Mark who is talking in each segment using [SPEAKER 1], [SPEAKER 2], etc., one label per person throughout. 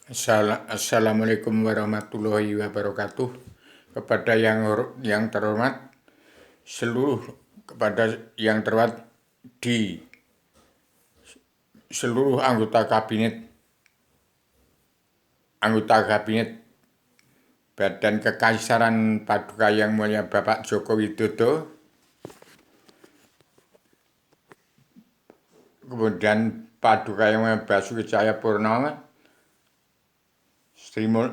[SPEAKER 1] Assalamualaikum warahmatullahi wabarakatuh. Kepada yang terhormat seluruh kepada yang terhormat di seluruh anggota kabinet Badan Kekaisaran Paduka Yang Mulia Bapak Joko Widodo, kemudian Paduka Yang Mulia Basuki Cahayapurnama,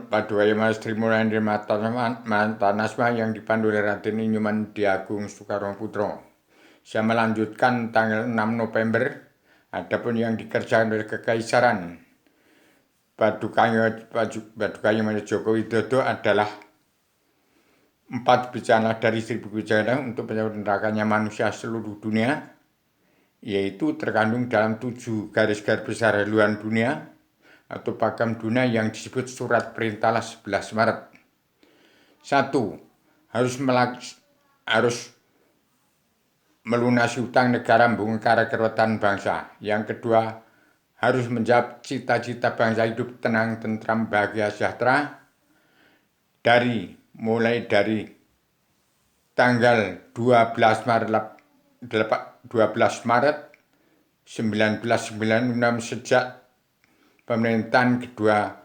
[SPEAKER 1] Paduka Yang Mulia Sri Mulyani Mantanasma yang dipandu oleh Raden Inyuman Diagung Soekarno Putro. Saya melanjutkan tanggal 6 November, adapun yang dikerjakan oleh Kekaisaran Paduka Yang Mulia Joko Widodo adalah 4 bencana dari 1000 bencana untuk penyelenggaranya manusia seluruh dunia, yaitu terkandung dalam 7 garis-garis besar haluan dunia atau Piagam Dunia yang disebut Surat Perintah 11 Maret. 1. Harus melunasi utang negara, membongkar keruwetan bangsa. Yang kedua, harus menjawab cita-cita bangsa hidup tenang, tentram, bahagia, sejahtera mulai dari tanggal 12 Maret 1996 sejak pemerintahan kedua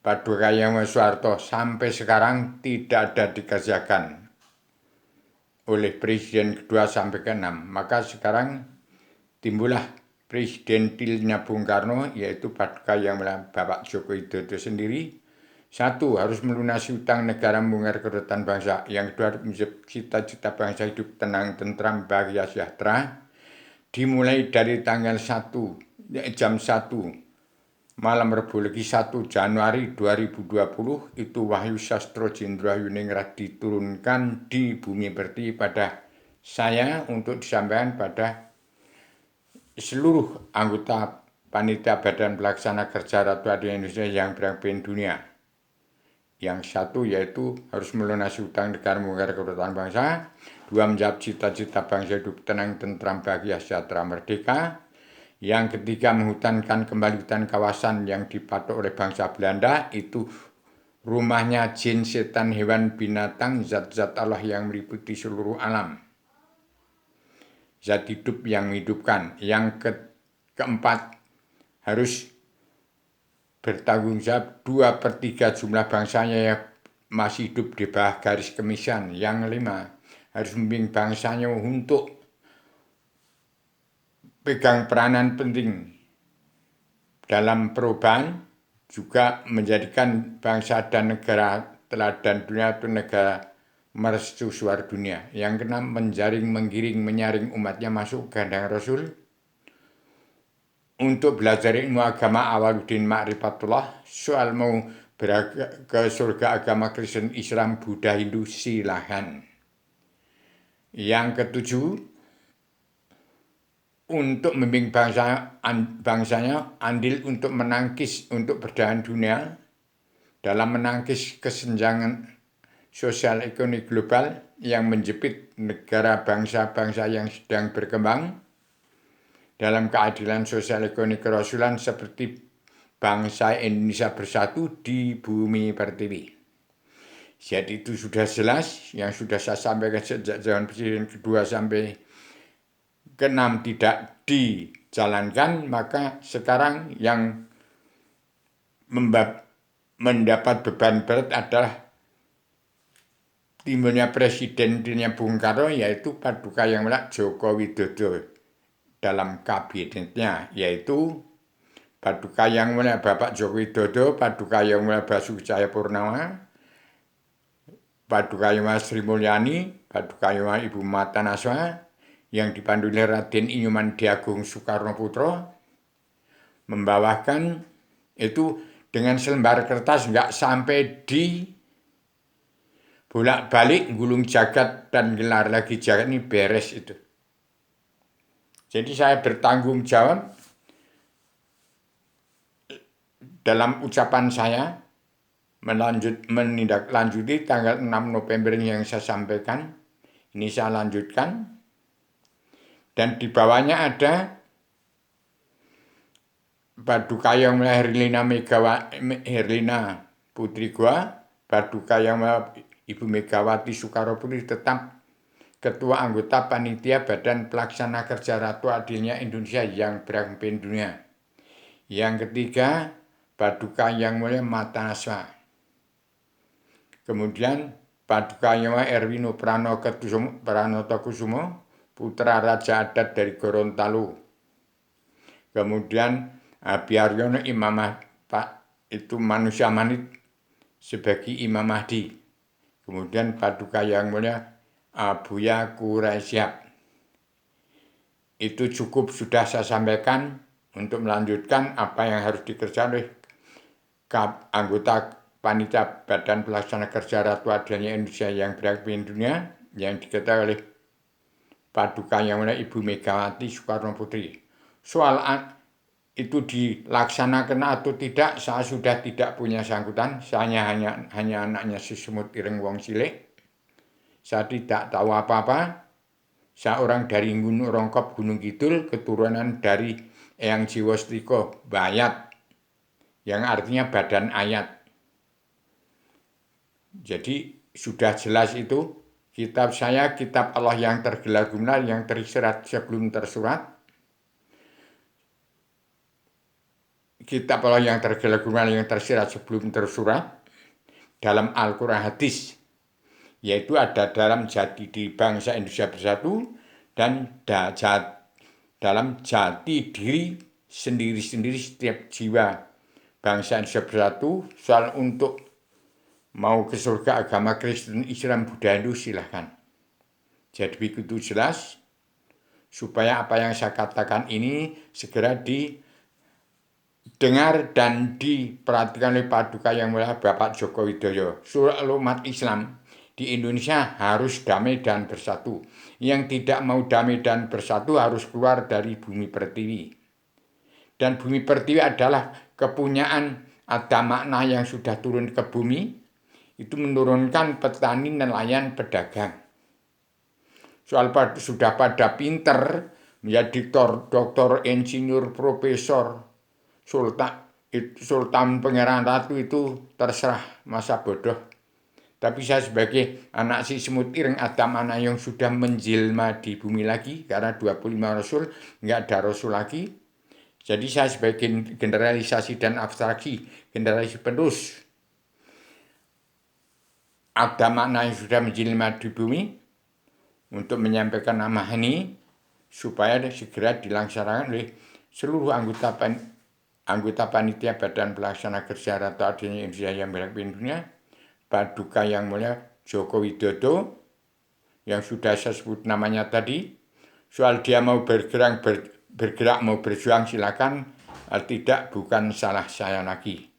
[SPEAKER 1] Paduka Yang Mulia Soeharto sampai sekarang tidak ada dikerjakan oleh Presiden kedua sampai ke-6. Maka sekarang timbullah Presiden tilnya Bung Karno, yaitu Paduka Yang Mulia Bapak Joko Widodo sendiri. 1. Harus melunasi utang negara, membongkar keruwetan bangsa. Yang kedua, menjawab cita-cita bangsa hidup tenang, tentram, bahagia, sejahtera. Dimulai dari tanggal 1 jam 1 malam Rabu Legi 1 Januari 2020 itu Wahyu Sastro Jendrayuningrat diturunkan di bumi pertiwi pada saya untuk disampaikan pada seluruh anggota panitia Badan Pelaksana Kerja Ratu Adil Indonesia yang berada di dunia. Yang satu yaitu harus melunasi utang negara, membongkar keruwetan bangsa. 2. Menjawab cita-cita bangsa hidup tenang, tentram, bahagia, sejahtera, merdeka. Yang ketiga, menghutankan kembali hutan kawasan yang dipatok oleh bangsa Belanda, itu rumahnya jin, setan, hewan, binatang, zat-zat Allah yang meliputi seluruh alam, zat hidup yang menghidupkan. Yang keempat, harus bertanggung jawab 2/3 jumlah bangsanya yang masih hidup di bawah garis kemiskinan. Yang 5, harus membimbing bangsanya untuk pegang peranan penting dalam perubahan, juga menjadikan bangsa dan negara teladan dunia atau negara mercusuar dunia. Yang keenam, menjaring, menggiring, menyaring umatnya masuk ke kandang Rasul untuk belajar ilmu agama Awaluddin Ma'rifatullah. Soal mau ke surga agama Kristen, Islam, Buddha, Hindu, silahkan. Yang ketujuh, untuk membimbing bangsanya andil untuk menangkis, untuk berdahan dunia dalam menangkis kesenjangan sosial ekonomi global yang menjepit negara bangsa-bangsa yang sedang berkembang dalam keadilan sosial ekonomi kerasulan seperti bangsa Indonesia bersatu di bumi pertiwi. Jadi itu sudah jelas yang sudah saya sampaikan sejak zaman Presiden kedua sampai ke-6 tidak dijalankan, maka sekarang yang mendapat beban berat adalah timbulnya Presiden Bung Karno, yaitu Paduka Yang Mulia Joko Widodo dalam kabinetnya, yaitu Paduka Yang Mulia Bapak Joko Widodo, Paduka Yang Mulia Basuki Cahayapurnama, Paduka Yang Mulia Sri Mulyani, Paduka Yang Mulia Ibu Mantanasma yang dipandu oleh Raden Inyuman Diagung Soekarno Putro, membawakan itu dengan selembar kertas, nggak sampai di bolak-balik gulung jagat dan gelar lagi jagat, ini beres itu. Jadi saya bertanggung jawab dalam ucapan saya menindaklanjuti tanggal 6 November yang saya sampaikan. Ini saya lanjutkan. Dan di bawahnya ada Paduka yang mulai Herlina Putri Goa, Paduka yang Ibu Megawati Soekarno Putri tetap Ketua Anggota Panitia Badan Pelaksana Kerja Ratu Adilnya Indonesia yang berpemimpin dunia. Yang ketiga, Paduka Yang Mulia Matanaswa. Kemudian Paduka Yang Mulia Erwino Pranoto-Kusumo, putra Raja Adat dari Gorontalo. Kemudian Biaryono Imamah Pak itu manusia manit sebagai Imam Mahdi. Kemudian Paduka Yang Mulia Buya Quraisyab. Itu cukup sudah saya sampaikan untuk melanjutkan apa yang harus dikerjakan oleh anggota Panitia Badan Pelaksana Kerja Ratu Adilnya Indonesia yang berpemimpin dunia yang diketuai oleh Paduka Yang Mulia Ibu Megawati Soekarno Putri. Soal itu dilaksanakan atau tidak, saya sudah tidak punya sangkutan. Saya hanya anaknya si semut ireng wong cilik. Saya tidak tahu apa-apa. Saya orang dari Gunung Rongkop Gunung Kidul, keturunan dari Eyang Jiwastika Bayat, yang artinya badan ayat. Jadi sudah jelas itu, kitab saya, kitab Allah yang tergelar guna, yang tersirat sebelum tersurat. Kitab Allah yang tergelar guna, yang tersirat sebelum tersurat dalam Al-Quran hadis, yaitu ada dalam jati diri bangsa Indonesia bersatu dan dalam jati diri sendiri-sendiri setiap jiwa bangsa Indonesia bersatu. Soal untuk mau ke surga agama Kristen, Islam, Buddha, Hindu silahkan. Jadi begitu jelas supaya apa yang saya katakan ini segera didengar dan diperhatikan oleh Paduka Yang Mulia Bapak Joko Widodo. Seluruh umat Islam di Indonesia harus damai dan bersatu. Yang tidak mau damai dan bersatu harus keluar dari bumi pertiwi. Dan bumi pertiwi adalah kepunyaan, ada makna yang sudah turun ke bumi. Itu menurunkan petani, nelayan, pedagang. Soal sudah pada pinter, menjadi doktor, insinyur, profesor, sultan pangeran ratu itu terserah, masa bodoh. Tapi saya sebagai anak si semut ireng, ada mana yang sudah menjelma di bumi lagi, karena 25 rasul, nggak ada rasul lagi. Jadi saya sebagai generalisasi dan abstraksi, generasi penerus, ada makna yang sudah menjelma di bumi, untuk menyampaikan nama ini, supaya segera dilaksanakan oleh seluruh anggota Panitia Badan Pelaksana Kerja Ratu Adilnya Indonesia yang berpemimpin dunia, Paduka Yang Mulia Joko Widodo, yang sudah saya sebut namanya tadi. Soal dia mau bergerak mau berjuang silakan, tidak bukan salah saya lagi.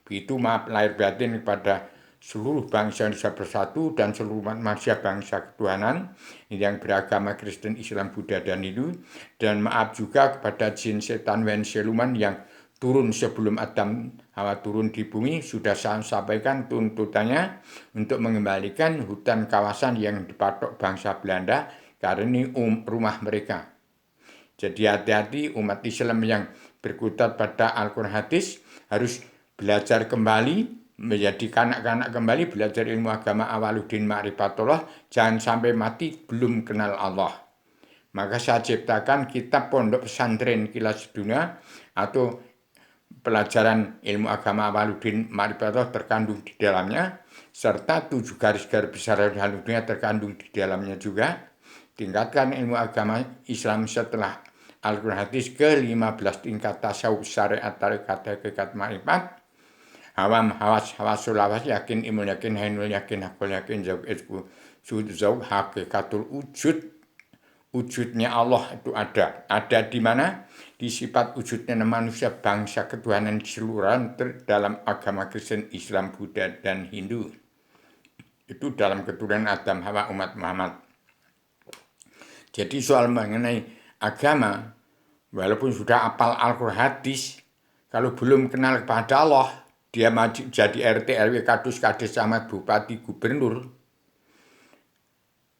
[SPEAKER 1] Begitu maaf lahir batin kepada seluruh bangsa Indonesia bersatu dan seluruh manusia bangsa ketuhanan yang beragama Kristen, Islam, Buddha, dan Hindu. Dan maaf juga kepada jin, setan, wen, siluman yang turun sebelum Adam Hawa turun di bumi. Sudah saya sampaikan tuntutannya untuk mengembalikan hutan kawasan yang dipatok bangsa Belanda, karena ini rumah mereka. Jadi hati-hati umat Islam yang berkutat pada Al-Quran hadis harus belajar kembali, menjadi kanak-kanak kembali, belajar ilmu agama Awaluddin Ma'rifatullah, jangan sampai mati belum kenal Allah. Maka saya ciptakan kitab Pondok Pesantren Kilas Dunia atau pelajaran ilmu agama Awaluddin Ma'rifatullah terkandung di dalamnya, serta 7 garis-garis besar halus dunia terkandung di dalamnya juga. Tingkatkan ilmu agama Islam setelah Al-Quran hadis ke-15 tingkat tasawuf, syariat, tarekat, hakikat, ma'rifat, hawam, hawas, sulawat, yakin, imun, yakin, hainul, yakin, hakul, yakin, zauq, izku, zauq, hakikatul wujud. Wujudnya Allah itu ada. Ada di mana? Di sifat wujudnya manusia bangsa ketuhanan keseluruhan dalam agama Kristen, Islam, Buddha, dan Hindu. Itu dalam keturunan Adam, Hawa, umat Muhammad. Jadi soal mengenai agama, walaupun sudah apal Al-Quran hadis, kalau belum kenal kepada Allah, dia maju jadi RT, RW, kadus, kades, camat, bupati, gubernur,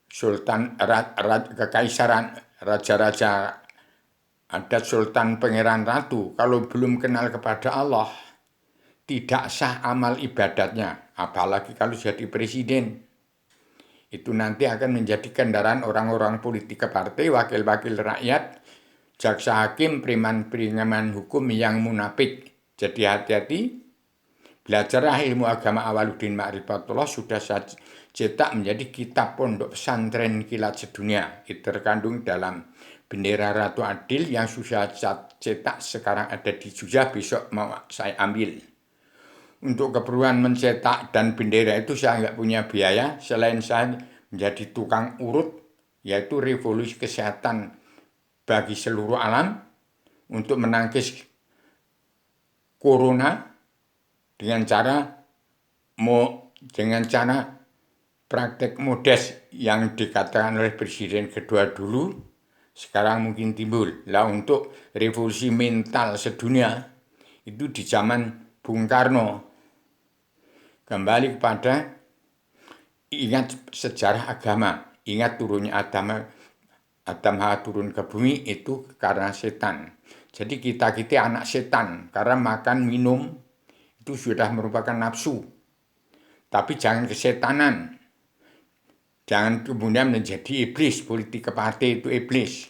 [SPEAKER 1] sultan, kekaisaran, raja-raja ada sultan, pangeran, ratu, kalau belum kenal kepada Allah, tidak sah amal ibadatnya. Apalagi kalau jadi presiden. Itu nanti akan menjadi kendaraan orang-orang politik ke partai, wakil-wakil rakyat, jaksa hakim, preman-preman hukum yang munafik. Jadi hati-hati, belajarlah ilmu agama Awaluddin Ma'rifatullah sudah saya cetak menjadi kitab pondok pesantren kilat sedunia. Itu terkandung dalam bendera Ratu Adil yang sudah saya cetak sekarang ada di Jogja, besok mau saya ambil. Untuk keperluan mencetak dan bendera itu saya nggak punya biaya, selain saya menjadi tukang urut, yaitu revolusi kesehatan bagi seluruh alam untuk menangkis corona dengan cara praktek modest yang dikatakan oleh presiden kedua dulu, sekarang mungkin timbul. Lah untuk revolusi mental sedunia itu di zaman Bung Karno. Kembali kepada ingat sejarah agama, ingat turunnya Adam Hawa turun ke bumi itu karena setan. Jadi kita anak setan karena makan minum itu sudah merupakan nafsu. Tapi jangan kesetanan. Jangan kemudian menjadi iblis, politik ke partai itu iblis.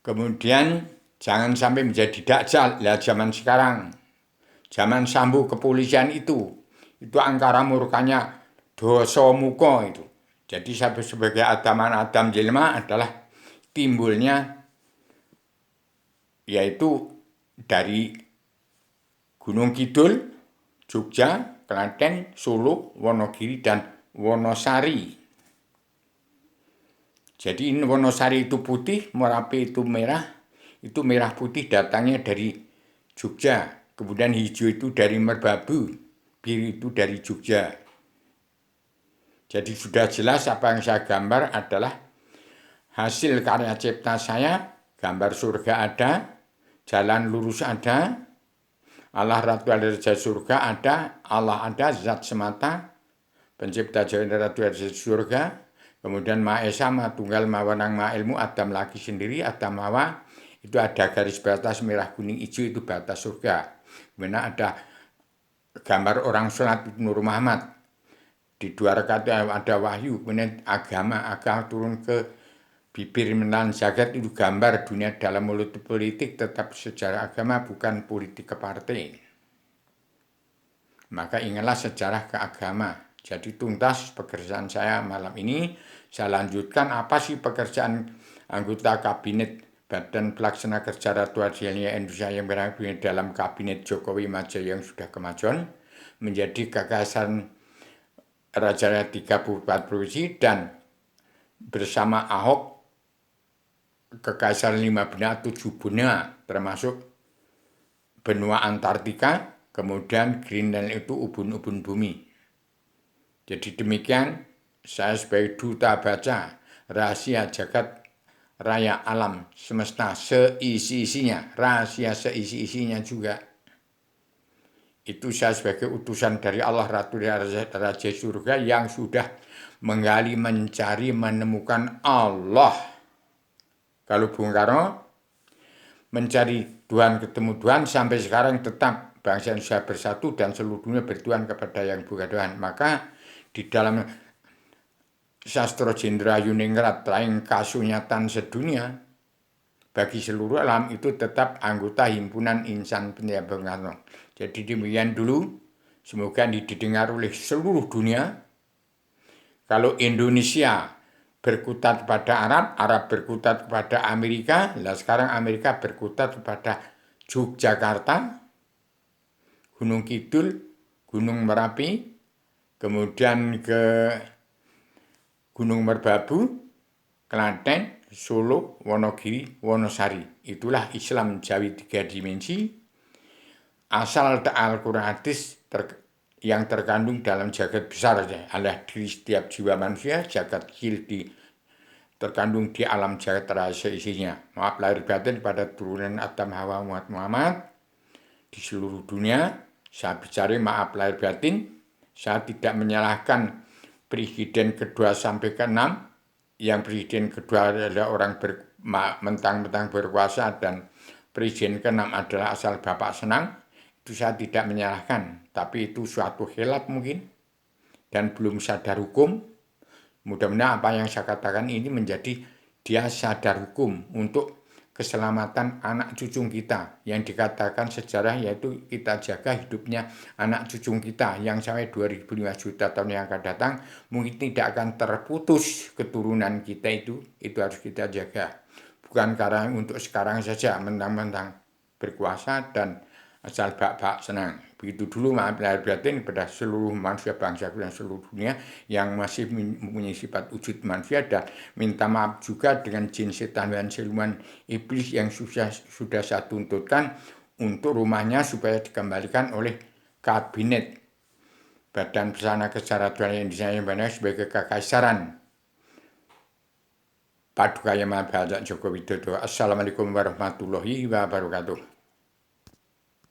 [SPEAKER 1] Kemudian jangan sampai menjadi dajjal. Lah zaman sekarang, zaman sambu kepolisian itu angkara murkanya dosa muka itu. Jadi sebagai Adam jelma adalah timbulnya yaitu dari Gunung Kidul, Jogja, Klaten, Solo, Wonogiri, dan Wonosari. Jadi Wonosari itu putih, Merapi itu merah putih datangnya dari Jogja. Kemudian hijau itu dari Merbabu. Biru itu dari Jogja. Jadi sudah jelas apa yang saya gambar adalah hasil karya cipta saya. Gambar surga ada, jalan lurus ada, Allah Ratu Raja surga ada, Allah ada, zat semata, pencipta jalan Ratu Raja surga, kemudian Maha Esa, Maha Tunggal, Maha Wenang, Maha Ilmu, Adam lagi sendiri, Adam Hawa, itu ada garis batas merah, kuning, hijau, itu batas surga. Kemudian ada gambar orang sholat Nur Muhammad. Di 2 rakaat ada wahyu, kemudian agama turun ke bibir menelan jagat, itu gambar dunia dalam mulut politik, tetap sejarah agama bukan politik ke partai. Maka ingatlah sejarah keagama. Jadi tuntas pekerjaan saya malam ini, saya lanjutkan apa sih pekerjaan anggota kabinet Badan Pelaksana Kerja Ratu Adilnya Indonesia yang berada dalam kabinet Jokowi Maju yang sudah kemajuan, menjadi gagasan Raja 34 provinsi dan bersama Ahok kekaisaran 5 benua 7 benua termasuk benua Antartika, kemudian Greenland itu ubun-ubun bumi. Jadi demikian saya sebagai duta baca rahasia jagat raya alam semesta seisi-isinya, rahasia seisi-isinya juga. Itu saya sebagai utusan dari Allah Ratu Raja Surga yang sudah menggali, mencari, menemukan Allah. Kalau Bung Karno mencari Tuhan, ketemu Tuhan, sampai sekarang tetap bangsa Indonesia bersatu dan seluruh dunia bertuhan kepada yang bukan Tuhan. Maka di dalam Sastra Jendra Yuningrat lain kasunyatan sedunia bagi seluruh alam itu tetap anggota himpunan insan pendidikan Bung Karno. Jadi demikian dulu, semoga didengar oleh seluruh dunia. Kalau Indonesia berkutat kepada Arab, Arab berkutat kepada Amerika, lah sekarang Amerika berkutat kepada Yogyakarta, Gunung Kidul, Gunung Merapi, kemudian ke Gunung Merbabu, Klaten, Solo, Wonogiri, Wonosari. Itulah Islam Jawi 3 dimensi. Asal Al-Quran hadis yang terkandung dalam jagat besar adalah diri setiap jiwa manusia, jagat kecil terkandung di alam jagat raya isinya. Maaf lahir batin pada turunan Adam Hawa Muhammad di seluruh dunia. Saya bicara maaf lahir batin. Saya tidak menyalahkan presiden kedua sampai ke-6. Yang presiden kedua adalah orang mentang-mentang berkuasa dan presiden ke-6 adalah asal Bapak senang, itu saya tidak menyalahkan. Tapi itu suatu khilaf mungkin dan belum sadar hukum. Mudah-mudahan apa yang saya katakan ini menjadi dia sadar hukum untuk keselamatan anak cucu kita yang dikatakan sejarah, yaitu kita jaga hidupnya anak cucu kita yang sampai 2005 juta tahun yang akan datang mungkin tidak akan terputus keturunan kita, itu harus kita jaga, bukan karena untuk sekarang saja mentang-mentang berkuasa dan asal bak-bak senang. Begitu dulu, maaf lahir batin kepada seluruh manusia bangsa dan seluruh dunia yang masih mempunyai sifat wujud manusia, dan minta maaf juga dengan jin, setan, dan siluman iblis yang sudah saya tuntutkan untuk rumahnya supaya dikembalikan oleh kabinet Badan Pesana Kesejahteraan Indonesia yang benar sebagai kekaisaran Paduka Yang Maha Joko Widodo. Assalamualaikum warahmatullahi wabarakatuh.